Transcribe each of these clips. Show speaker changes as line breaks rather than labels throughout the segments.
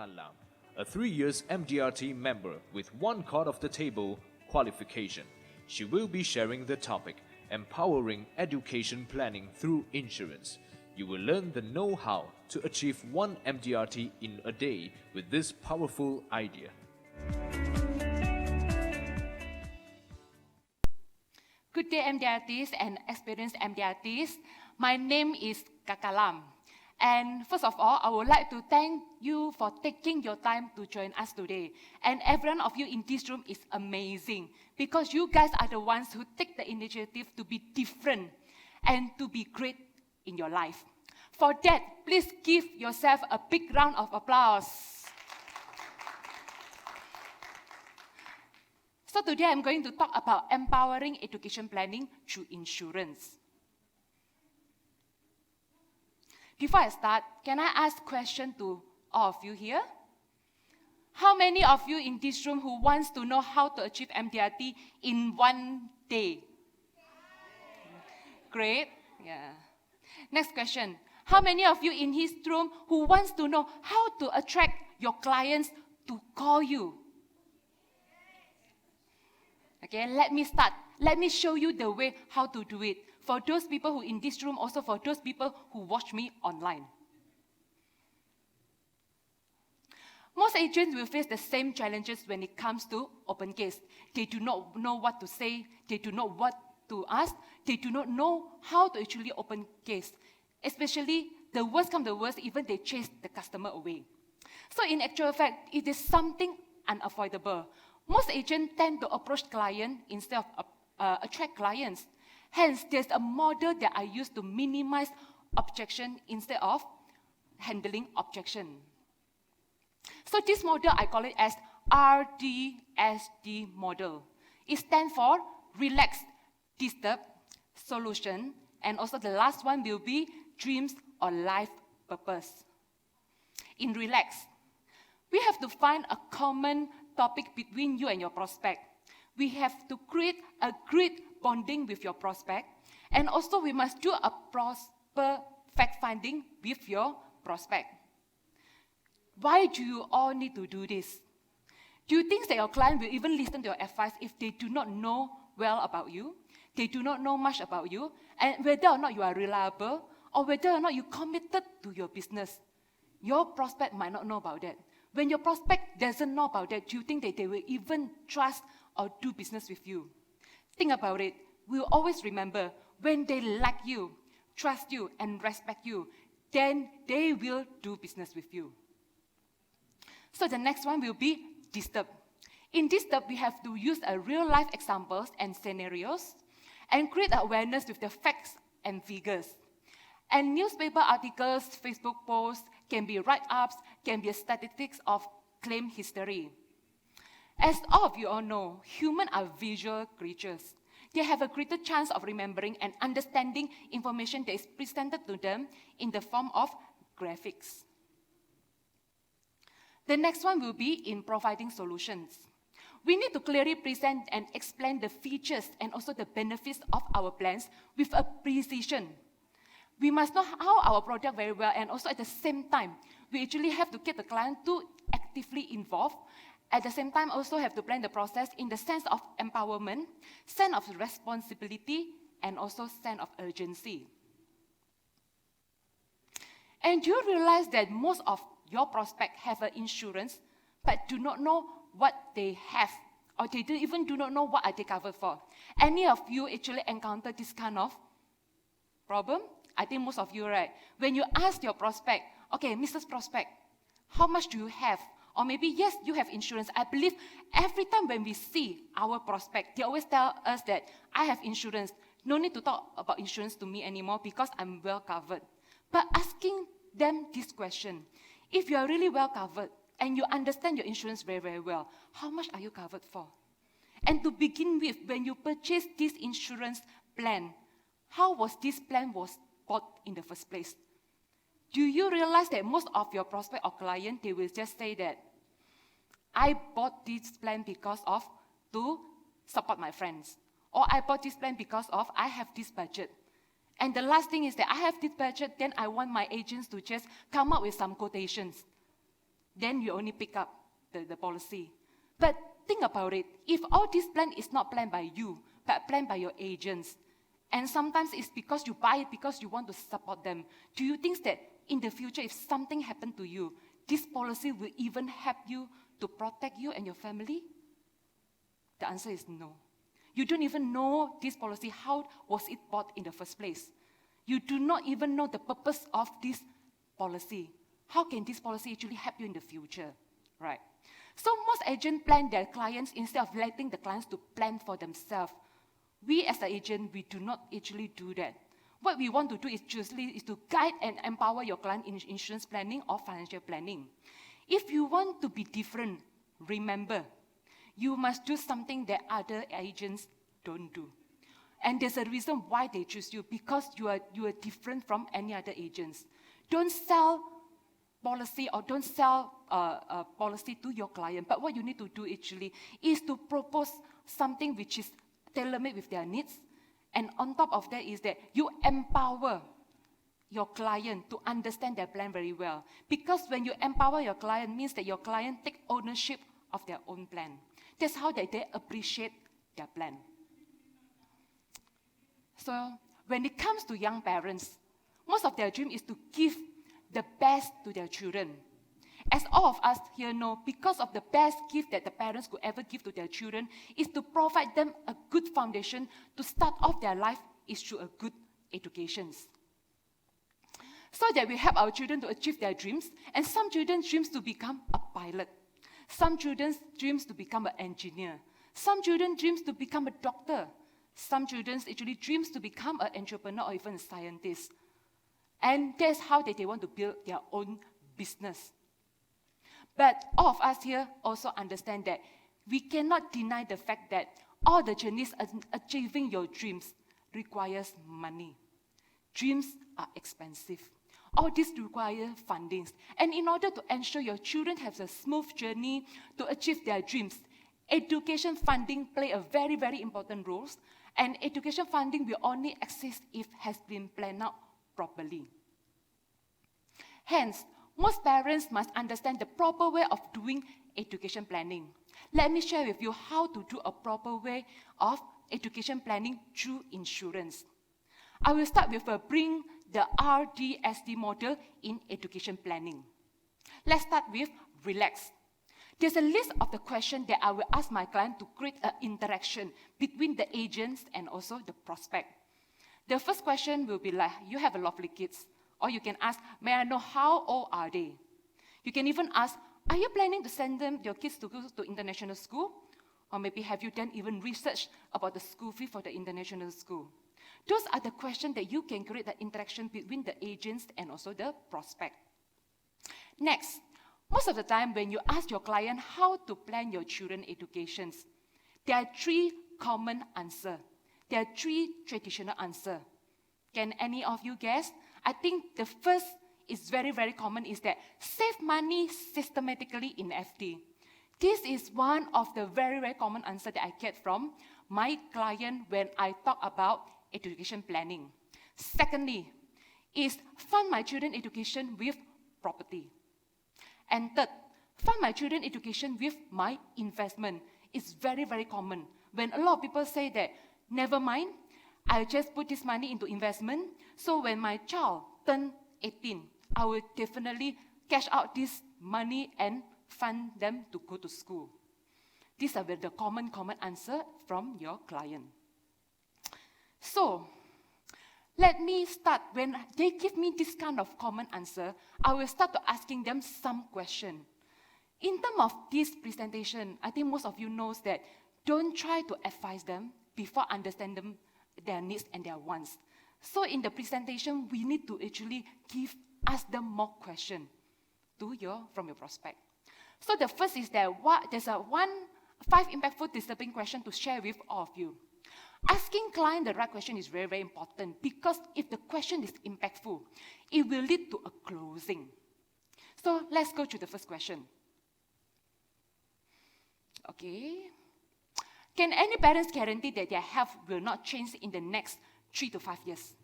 Kaka, a 3 years MDRT member with one card of the table qualification. She will be sharing the topic, Empowering Education Planning through Insurance. You will learn the know-how to achieve one MDRT in a day with this powerful idea.
Good day, MDRTs and experienced MDRTs. My name is Kaka. And first of all, I would like to thank you for taking your time to join us today. And every one of you in this room is amazing because you guys are the ones who take the initiative to be different and to be great in your life. For that, please give yourself a big round of applause. So today I'm going to talk about empowering education planning through insurance. Before I start, can I ask a question to all of you here? How many of you in this room who wants to know how to achieve MDRT in one day? Great. Yeah. Next question. How many of you in this room who wants to know how to attract your clients to call you? Okay, let me start. Let me show you the way how to do it. For those people who in this room, also for those people who watch me online. Most agents will face the same challenges when it comes to open case. They do not know what to say. They do not know what to ask. They do not know how to actually open case. Especially, the worst come the worst, even they chase the customer away. So in actual fact, it is something unavoidable. Most agents tend to approach clients instead of attract clients. Hence, there's a model that I use to minimize objection instead of handling objection. So this model, I call it as RDSD model. It stands for Relax, Disturb, Solution, and also the last one will be Dreams or Life Purpose. In Relax, we have to find a common topic between you and your prospect. We have to create a great bonding with your prospect, and also we must do a proper fact-finding with your prospect. Why do you all need to do this? Do you think that your client will even listen to your advice if they do not know well about you, they do not know much about you, and whether or not you are reliable, or whether or not you committed to your business? Your prospect might not know about that. When your prospect doesn't know about that, do you think that they will even trust or do business with you? Think about it. We'll always remember, when they like you, trust you, and respect you, then they will do business with you. So the next one will be Disturb. In Disturb, we have to use real-life examples and scenarios and create awareness with the facts and figures. And newspaper articles, Facebook posts, can be write-ups, can be statistics of claim history. As all of you all know, humans are visual creatures. They have a greater chance of remembering and understanding information that is presented to them in the form of graphics. The next one will be in providing solutions. We need to clearly present and explain the features and also the benefits of our plans with a precision. We must know how our product very well, and also at the same time, we actually have to get the client to actively involved. At the same time, also have to plan the process in the sense of empowerment, sense of responsibility, and also sense of urgency. And do you realize that most of your prospects have an insurance, but do not know what they have, or they even do not know what are they covered for? Any of you actually encounter this kind of problem? I think most of you, right? When you ask your prospect, okay, Mrs. Prospect, how much do you have? Or maybe, yes, you have insurance. I believe every time when we see our prospect, they always tell us that I have insurance. No need to talk about insurance to me anymore because I'm well covered. But asking them this question, if you are really well covered and you understand your insurance very, very well, how much are you covered for? And to begin with, when you purchase this insurance plan, how was this plan was bought in the first place? Do you realize that most of your prospect or client, they will just say that, I bought this plan because of to support my friends. Or I bought this plan because of I have this budget. And the last thing is that I have this budget, then I want my agents to just come up with some quotations. then you only pick up the policy. But think about it. If all this plan is not planned by you, but planned by your agents, and sometimes it's because you buy it because you want to support them, do you think that in the future, if something happened to you, this policy will even help you to protect you and your family? The answer is no. You don't even know this policy. How was it bought in the first place? You do not even know the purpose of this policy. How can this policy actually help you in the future? Right? So most agents plan their clients instead of letting the clients to plan for themselves. We as an agent, we do not actually do that. What we want to do is to guide and empower your client in insurance planning or financial planning. If you want to be different, remember, you must do something that other agents don't do. And there's a reason why they choose you, because you are different from any other agents. Don't sell policy or don't sell policy to your client. But what you need to do actually is to propose something which is tailor-made with their needs. And on top of that is that you empower your client to understand their plan very well. Because when you empower your client, means that your client take ownership of their own plan. That's how they appreciate their plan. So when it comes to young parents, most of their dream is to give the best to their children. As all of us here know, because of the best gift that the parents could ever give to their children is to provide them a good foundation to start off their life is through a good education. So that we help our children to achieve their dreams, and some children's dreams to become a pilot. Some children's dreams to become an engineer. Some children's dreams to become a doctor. Some children's actually dreams to become an entrepreneur or even a scientist. And that's how they want to build their own business. But all of us here also understand that we cannot deny the fact that all the journeys achieving your dreams requires money. Dreams are expensive. All this requires fundings. And in order to ensure your children have a smooth journey to achieve their dreams, education funding play a very, very important role. And education funding will only exist if it has been planned out properly. Hence, most parents must understand the proper way of doing education planning. Let me share with you how to do a proper way of education planning through insurance. I will start with bring the RDSD model in education planning. Let's start with relax. There's a list of the questions that I will ask my client to create an interaction between the agents and also the prospect. The first question will be like, you have a lovely kids. Or you can ask, may I know how old are they? You can even ask, are you planning to send your kids to go to international school? Or maybe have you done even research about the school fee for the international school? Those are the questions that you can create the interaction between the agents and also the prospect. Next, most of the time when you ask your client how to plan your children's educations, there are three common answers. There are three traditional answers. Can any of you guess? I think the first is very, very common is that save money systematically in FD. This is one of the very, very common answers that I get from my client when I talk about education planning. Secondly, is fund my children's education with property. And third, fund my children's education with my investment. It's very, very common. When a lot of people say that, never mind, I'll just put this money into investment, so when my child turns 18, I will definitely cash out this money and fund them to go to school. These are the common answer from your client. So, let me start. When they give me this kind of common answer, I will start to asking them some question. In terms of this presentation, I think most of you knows that don't try to advise them before understanding their needs and their wants. So in the presentation, we need to actually ask them more questions from your prospect. So the first is that there's 5 impactful disturbing questions to share with all of you. Asking client the right question is very, very important, because if the question is impactful, it will lead to a closing. So let's go to the first question. Okay. Can any parents guarantee that their health will not change in the next 3 to 5 years?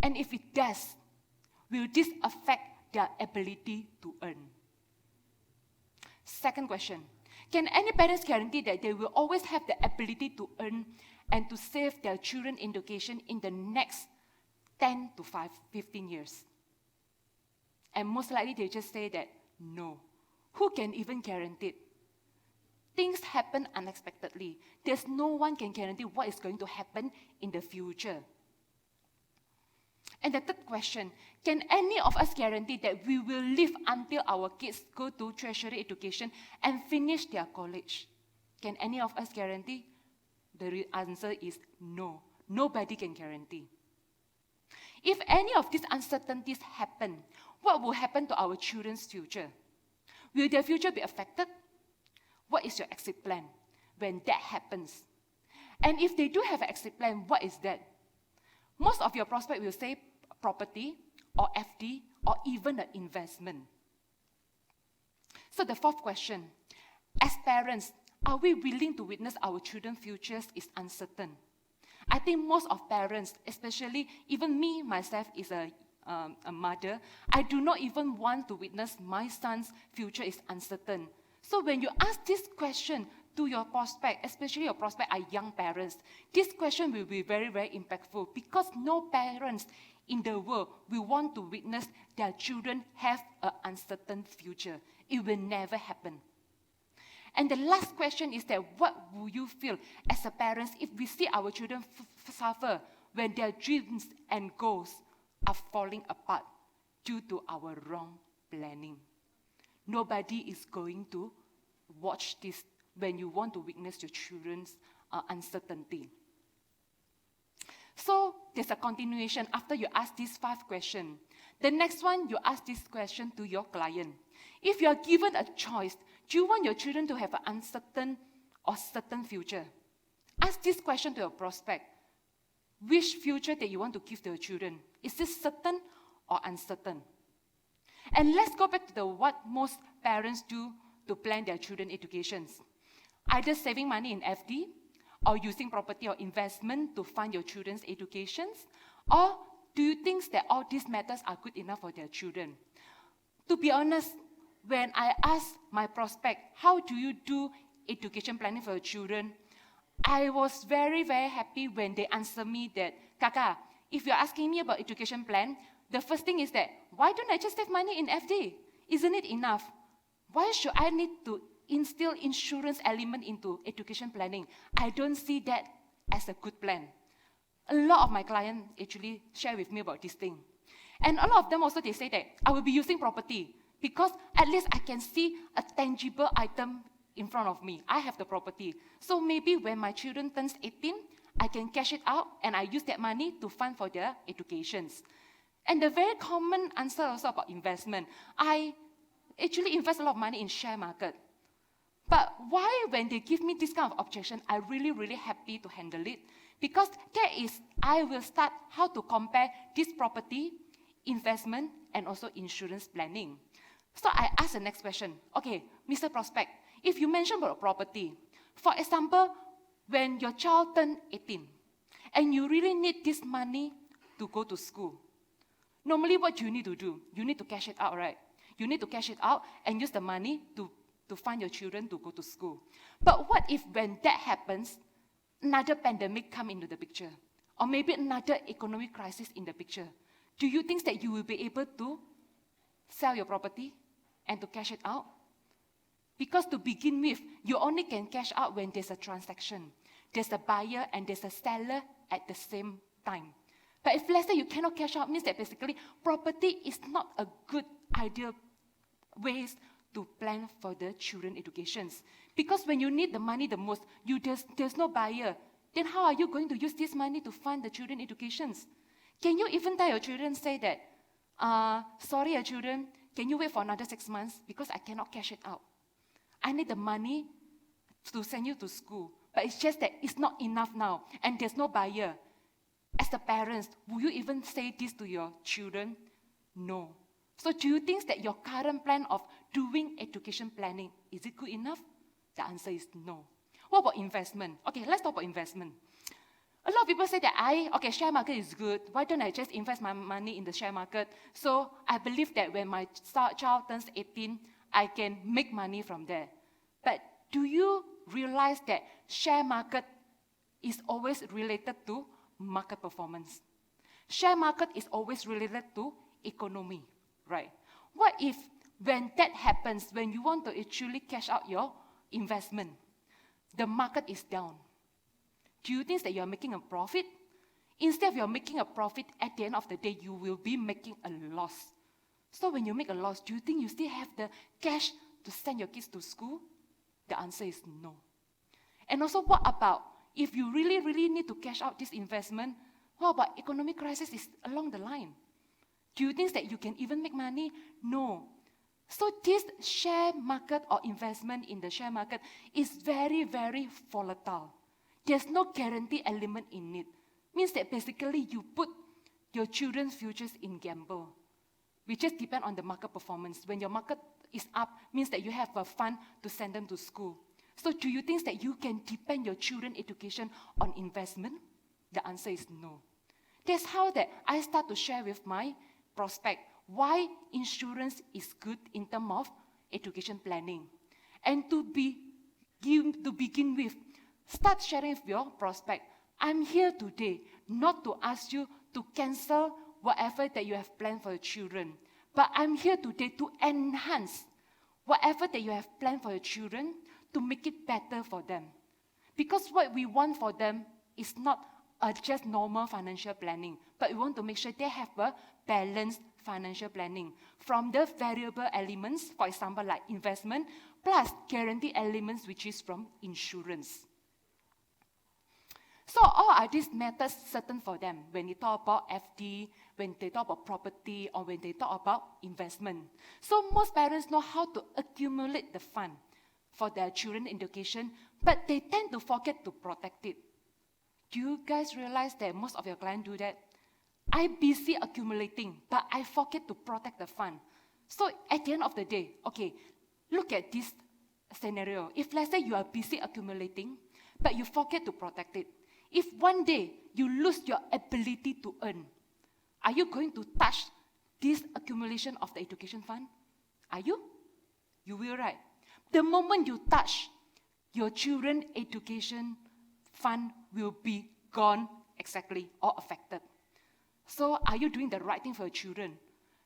And if it does, will this affect their ability to earn? Second question, can any parents guarantee that they will always have the ability to earn and to save their children's education in the next 10 to 15 years? And most likely they just say that, no. Who can even guarantee it? Things happen unexpectedly. There's no one can guarantee what is going to happen in the future. And the third question, can any of us guarantee that we will live until our kids go to tertiary education and finish their college? Can any of us guarantee? The answer is no. Nobody can guarantee. If any of these uncertainties happen, what will happen to our children's future? Will their future be affected? What is your exit plan when that happens? And if they do have an exit plan, what is that? Most of your prospects will say property or FD or even an investment. So the fourth question, as parents, are we willing to witness our children's futures is uncertain? I think most of parents, especially even me, myself, is a mother, I do not even want to witness my son's future is uncertain. So when you ask this question to your prospect, especially your prospect are young parents, this question will be very, very impactful because no parents in the world will want to witness their children have an uncertain future. It will never happen. And the last question is that what will you feel as a parent if we see our children suffer when their dreams and goals are falling apart due to our wrong planning? Nobody is going to watch this when you want to witness your children's uncertainty. So there's a continuation after you ask these 5 questions. The next one, you ask this question to your client. If you are given a choice, do you want your children to have an uncertain or certain future? Ask this question to your prospect. Which future that you want to give to your children? Is this certain or uncertain? And let's go back to what most parents do to plan their children's educations. Either saving money in FD, or using property or investment to fund your children's educations, or do you think that all these methods are good enough for their children? To be honest, when I ask my prospect, how do you do education planning for your children? I was very, very happy when they answered me that, Kaka, if you're asking me about education plan, the first thing is that, why don't I just save money in FD? Isn't it enough? Why should I need to instill insurance element into education planning? I don't see that as a good plan. A lot of my clients actually share with me about this thing. And a lot of them also, they say that I will be using property because at least I can see a tangible item in front of me. I have the property. So maybe when my children turns 18, I can cash it out and I use that money to fund for their educations. And the very common answer also about investment. I actually invest a lot of money in share market. But why when they give me this kind of objection, I'm really, really happy to handle it. Because that is, I will start how to compare this property, investment, and also insurance planning. So I ask the next question. Okay, Mr. Prospect, if you mention about property, for example, when your child turns 18, and you really need this money to go to school, normally what do you need to do? You need to cash it out, right? You need to cash it out and use the money to fund your children to go to school. But what if when that happens, another pandemic come into the picture? Or maybe another economic crisis in the picture? Do you think that you will be able to sell your property and to cash it out? Because to begin with, you only can cash out when there's a transaction. There's a buyer and there's a seller at the same time. But if let's say you cannot cash out, means that basically property is not a good ideal ways to plan for the children educations. Because when you need the money the most, there's no buyer. Then how are you going to use this money to fund the children educations? Can you even tell your children, say that, sorry children, can you wait for another 6 months because I cannot cash it out. I need the money to send you to school. But it's just that it's not enough now and there's no buyer. As the parents, will you even say this to your children? No. So do you think that your current plan of doing education planning, is it good enough? The answer is no. What about investment? Okay, let's talk about investment. A lot of people say that share market is good. Why don't I just invest my money in the share market? So I believe that when my child turns 18, I can make money from there. But do you realize that share market is always related to market performance? Share market is always related to economy, right? What if when that happens, when you want to actually cash out your investment, the market is down? Do you think that you are making a profit? Instead of you're making a profit, at the end of the day, you will be making a loss. So when you make a loss, do you think you still have the cash to send your kids to school? The answer is no. And also, what about if you really, really need to cash out this investment? What about economic crisis is along the line? Do you think that you can even make money? No. So this share market or investment in the share market is very, very volatile. There's no guarantee element in it. Means that basically you put your children's futures in gamble. We just depend on the market performance. When your market is up, means that you have a fund to send them to school. So do you think that you can depend your children's education on investment? The answer is no. That's how that I start to share with my prospect why insurance is good in terms of education planning. And to begin with, start sharing with your prospect. I'm here today not to ask you to cancel whatever that you have planned for your children, but I'm here today to enhance whatever that you have planned for your children to make it better for them. Because what we want for them is not just normal financial planning, but we want to make sure they have a balanced financial planning from the variable elements, for example, like investment, plus guarantee elements, which is from insurance. So all are these methods certain for them when they talk about FD, when they talk about property, or when they talk about investment. So most parents know how to accumulate the fund for their children education, but they tend to forget to protect it. Do you guys realize that most of your clients do that? I'm busy accumulating, but I forget to protect the fund. So at the end of the day, okay, look at this scenario. If let's say you are busy accumulating, but you forget to protect it, if one day you lose your ability to earn, are you going to touch this accumulation of the education fund? Are you? You will, right? The moment you touch, your children's education fund will be gone exactly or affected. So are you doing the right thing for your children?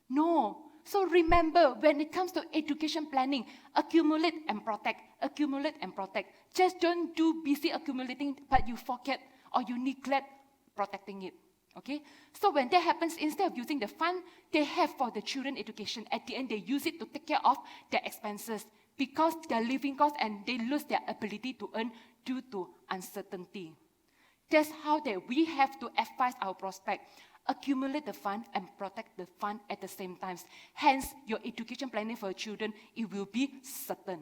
No. So remember, when it comes to education planning, accumulate and protect, accumulate and protect. Just don't do busy accumulating, but you forget or you neglect protecting it. Okay? So when that happens, instead of using the fund they have for the children education, at the end they use it to take care of their expenses because their living costs and they lose their ability to earn due to uncertainty. That's how that we have to advise our prospect. Accumulate the fund and protect the fund at the same time. Hence, your education planning for your children, it will be certain.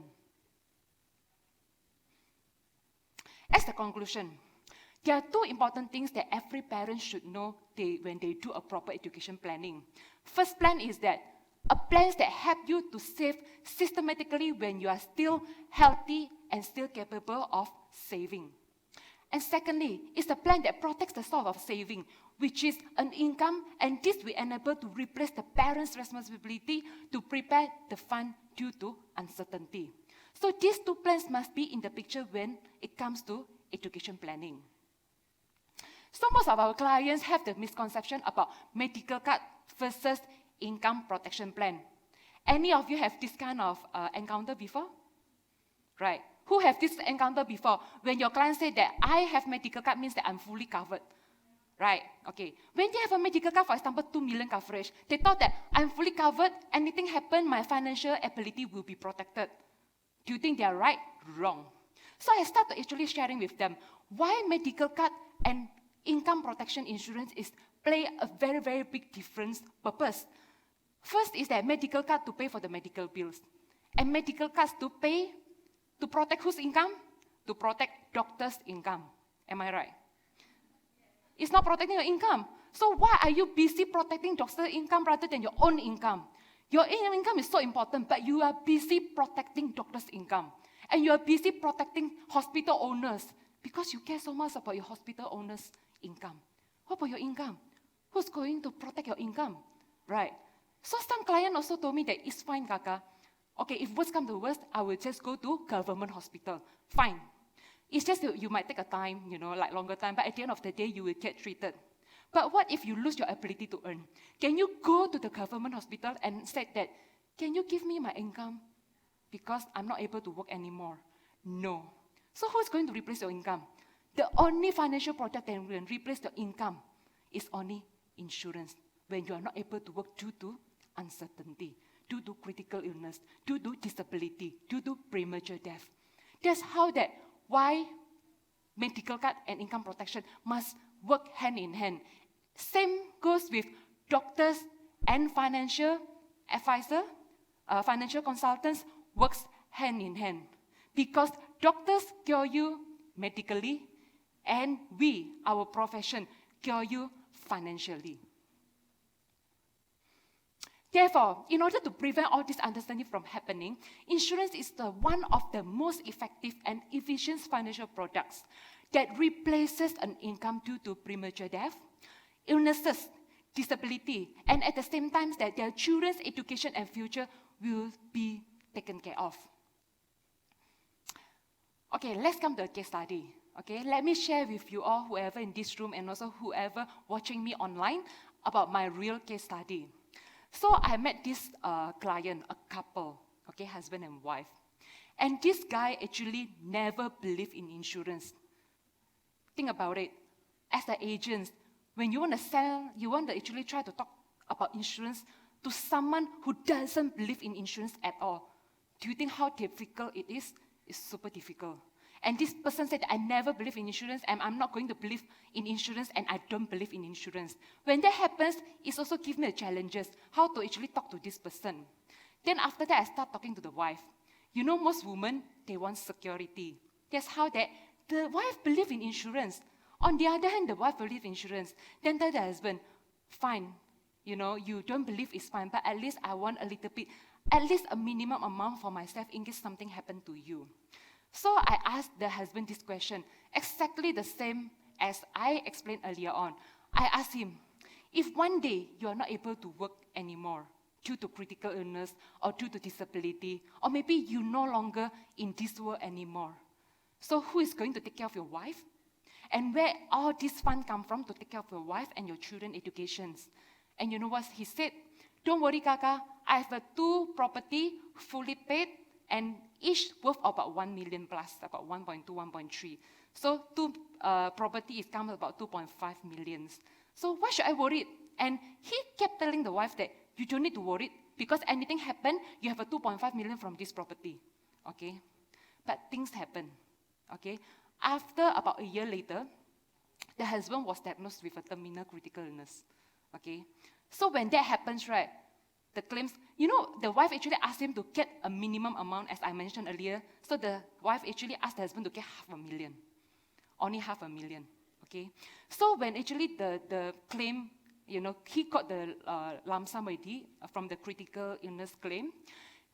As the conclusion, there are two important things that every parent should know when they do a proper education planning. First plan is that a plan that help you to save systematically when you are still healthy and still capable of saving. And secondly, it's a plan that protects the source of saving, which is an income, and this will enable to replace the parent's responsibility to prepare the fund due to uncertainty. So these two plans must be in the picture when it comes to education planning. So most of our clients have the misconception about medical card versus income protection plan. Any of you have this kind of encounter before? Right. Who have this encounter before? When your client say that I have medical card means that I'm fully covered. Right, okay. When they have a medical card, for example, 2 million coverage, they thought that I'm fully covered, anything happen, my financial ability will be protected. Do you think they are right? Wrong. So I started actually sharing with them why medical card and income protection insurance play a very, very big difference purpose. First is that medical card to pay for the medical bills. And medical cards to protect whose income? To protect doctor's income. Am I right? It's not protecting your income. So why are you busy protecting doctor's income rather than your own income? Your income is so important, but you are busy protecting doctor's income. And you are busy protecting hospital owners because you care so much about your hospital owners' income. What about your income? Who's going to protect your income? Right. So some client also told me that it's fine, Kaka. Okay, if worst comes to worst, I will just go to government hospital. Fine. It's just that you might take a time, like longer time, but at the end of the day, you will get treated. But what if you lose your ability to earn? Can you go to the government hospital and say that, can you give me my income? Because I'm not able to work anymore. No. So who's going to replace your income? The only financial product that will replace your income is only insurance when you are not able to work due to uncertainty, due to critical illness, due to disability, due to premature death. That's why medical card and income protection must work hand in hand. Same goes with doctors and financial advisor, financial consultants works hand in hand. Because doctors cure you medically, and we, our profession, cure you financially. Therefore, in order to prevent all this understanding from happening, insurance is one of the most effective and efficient financial products that replaces an income due to premature death, illnesses, disability, and at the same time that their children's education and future will be taken care of. Okay, let's come to a case study. Okay, let me share with you all, whoever in this room and also whoever watching me online, about my real case study. So I met this client, a couple, okay, husband and wife. And this guy actually never believed in insurance. Think about it. As an agent, when you want to sell, you want to actually try to talk about insurance to someone who doesn't believe in insurance at all. Do you think how difficult it is? It's super difficult. And this person said, I never believe in insurance, and I'm not going to believe in insurance, and I don't believe in insurance. When that happens, it also gives me challenges, how to actually talk to this person. Then after that, I start talking to the wife. Most women, they want security. That's how the wife believes in insurance. On the other hand, the wife believes in insurance. Then tell the husband, fine, you don't believe it's fine, but at least I want a little bit, at least a minimum amount for myself in case something happened to you. So I asked the husband this question, exactly the same as I explained earlier on. I asked him, if one day you are not able to work anymore due to critical illness or due to disability, or maybe you're no longer in this world anymore, so who is going to take care of your wife? And where all this fund come from to take care of your wife and your children's educations? And you know what he said? Don't worry, Kaka, I have 2 property fully paid, and each worth about 1 million plus, about 1.2, 1.3. So 2 property is comes about 2.5 million. So why should I worry? And he kept telling the wife that you don't need to worry because anything happen, you have a 2.5 million from this property. Okay? But things happen. Okay? After about a year later, the husband was diagnosed with a terminal critical illness. Okay? So when that happens, right, the claims, the wife actually asked him to get a minimum amount, as I mentioned earlier. So the wife actually asked the husband to get $500,000. Only $500,000, okay? So when actually the claim, he got the lump sum already from the critical illness claim.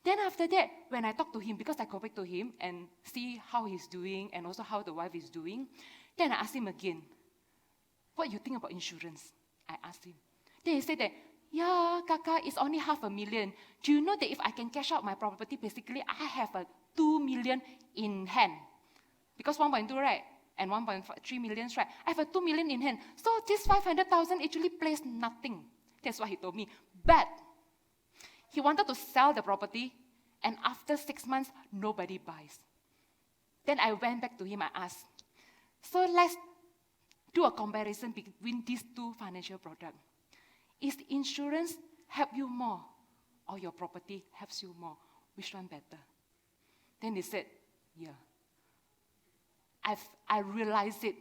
Then after that, when I talked to him, because I go back to him and see how he's doing and also how the wife is doing, then I asked him again, what you think about insurance? I asked him. Then he said that, yeah, Kaka, it's only $500,000. Do you know that if I can cash out my property, basically I have a 2 million in hand? Because 1.2, right? And 1.3 million, right? I have a 2 million in hand. So this 500,000 actually plays nothing. That's what he told me. But he wanted to sell the property, and after 6 months, nobody buys. Then I went back to him, I asked, so let's do a comparison between these 2 financial products. Is insurance help you more or your property helps you more? Which one better? Then he said, yeah. I realized it.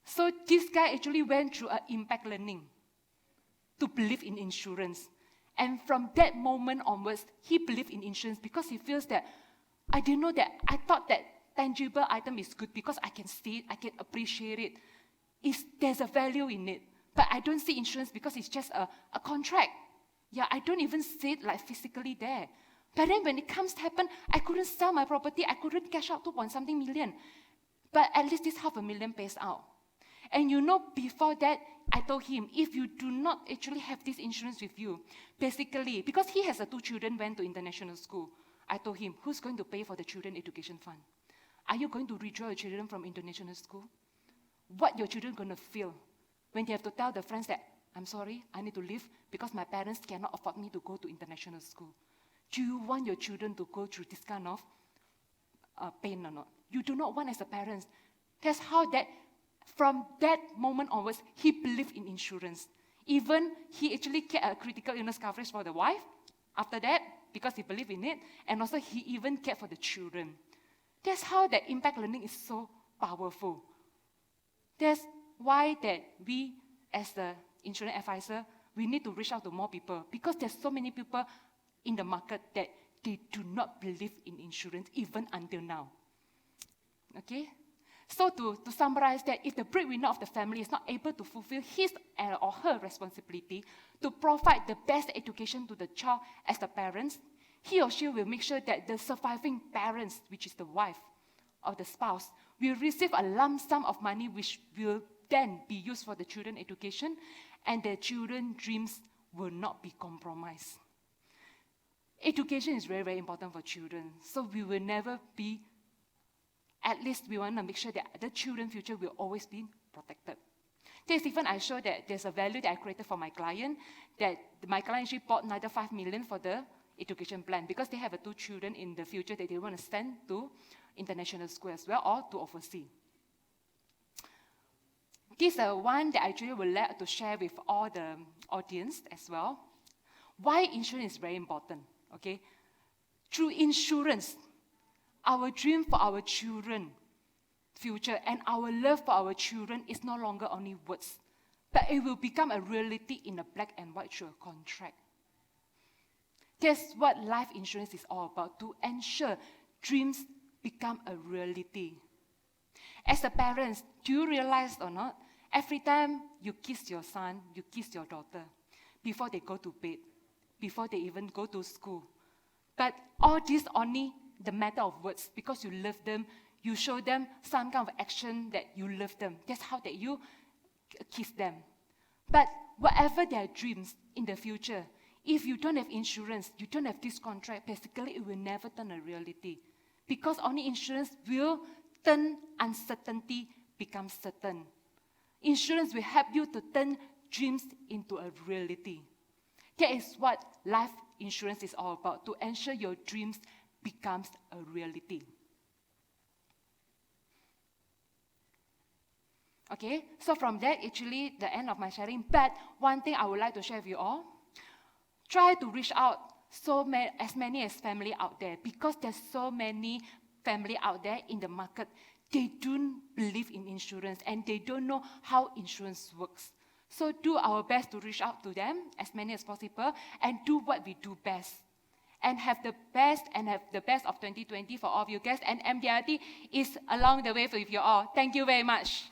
So this guy actually went through an impact learning to believe in insurance. And from that moment onwards, he believed in insurance because he feels that, I didn't know that, I thought that tangible item is good because I can see it, I can appreciate it. There's a value in it. But I don't see insurance because it's just a contract. Yeah, I don't even see it like physically there. But then when it comes to happen, I couldn't sell my property. I couldn't cash out 2-something million. But at least this $500,000 pays out. And before that, I told him, if you do not actually have this insurance with you, basically, because he has 2 children went to international school, I told him, who's going to pay for the children education fund? Are you going to withdraw your children from international school? What your children going to feel when they have to tell their friends that, I'm sorry, I need to leave because my parents cannot afford me to go to international school. Do you want your children to go through this kind of pain or not? You do not want as a parent. That's how that, from that moment onwards, he believed in insurance. Even he actually get a critical illness coverage for the wife after that, because he believed in it, and also he even cared for the children. That's how that impact learning is so powerful. That's why that we, as the insurance advisor, we need to reach out to more people, because there's so many people in the market that they do not believe in insurance even until now. Okay? So to summarize that, if the breadwinner of the family is not able to fulfill his or her responsibility to provide the best education to the child as the parents, he or she will make sure that the surviving parents, which is the wife or the spouse, will receive a lump sum of money which will then be used for the children's education, and their children's dreams will not be compromised. Education is very, very important for children, so we will never be, at least we want to make sure that the children's future will always be protected. There's even, I show that there's a value that I created for my client, that my client actually bought another 5 million for the education plan, because they have 2 children in the future that they want to send to international school as well, or to overseas. This is one that I actually would like to share with all the audience as well. Why insurance is very important, okay? Through insurance, our dream for our children future and our love for our children is no longer only words, but it will become a reality in a black and white through a contract. That's what life insurance is all about, to ensure dreams become a reality. As a parent, do you realize or not, every time you kiss your son, you kiss your daughter, before they go to bed, before they even go to school. But all this only the matter of words, because you love them, you show them some kind of action that you love them. That's how that you kiss them. But whatever their dreams in the future, if you don't have insurance, you don't have this contract, basically it will never turn a reality. Because only insurance will turn uncertainty become certain. Insurance will help you to turn dreams into a reality. That is what life insurance is all about, to ensure your dreams becomes a reality. Okay, so from that, actually, the end of my sharing. But one thing I would like to share with you all, try to reach out as many as family out there, because there's so many family out there in the market. They don't believe in insurance and they don't know how insurance works. So do our best to reach out to them as many as possible and do what we do best. And have the best of 2020 for all of you guys. And MDRT is along the way with you all. Thank you very much.